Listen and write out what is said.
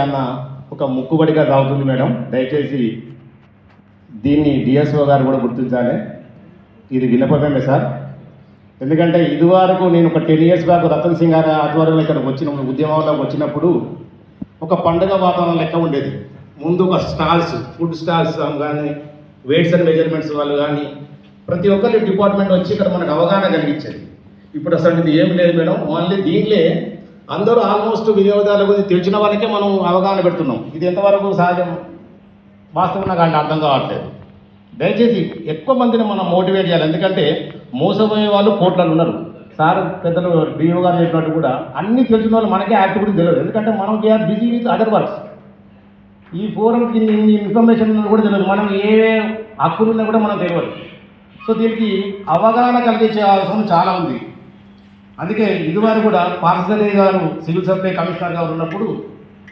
అన్న ఒక ముక్కుబడిగా సాగుతుంది మేడం. దయచేసి దీన్ని డిఎస్ఓ గారు కూడా గుర్తించాలి. ఇది విన్నపమే సార్. ఎందుకంటే ఇదివరకు నేను ఒక 10 years బ్యాక్ రతన్ సింగ్ గారి ఆధ్వర్యంలో ఇక్కడికి వచ్చిన ఉద్యమంలోకి వచ్చినప్పుడు ఒక పండుగ వాతావరణం లెక్క ఉండేది. ముందు ఒక స్టాల్స్, ఫుడ్ స్టాల్స్ కానీ, వెయిట్స్ అండ్ మెజర్మెంట్స్ వాళ్ళు కానీ, ప్రతి ఒక్కరి డిపార్ట్మెంట్ వచ్చి ఇక్కడ మనకు అవగాహన కలిగించేది. ఇప్పుడు అసలు ఇది ఏమి లేదు మేడం. మళ్ళీ దీంట్లో అందరూ ఆల్మోస్ట్ వినియోగదారుల గురించి తెలిసిన వాళ్ళకే మనం అవగాహన పెడుతున్నాం. ఇది ఎంతవరకు సహజం, వాస్తవం నాకు అంటే అర్థం కావట్లేదు. దయచేసి ఎక్కువ మందిని మనం మోటివేట్ చేయాలి. ఎందుకంటే మోసపోయే వాళ్ళు కోట్లలో ఉన్నారు. సార్ పెద్దలు డిఓ గారు చెప్పినట్టు కూడా అన్నీ తెలిసిన వాళ్ళు మనకే యాక్ట్ గురించి తెలియదు. ఎందుకంటే మనం we are busy with other works. ఈ ఫోరంకి ఇన్ని ఇన్ఫర్మేషన్ కూడా తెలియదు. మనం ఏ హక్కులు ఉన్నా కూడా మనం తెలియదు. సో దీనికి అవగాహన కలిగించే అవసరం చాలా ఉంది. అందుకే ఇదివరకు కూడా పార్సలీ గారు సివిల్ సప్లై కమిషనర్ గారు ఉన్నప్పుడు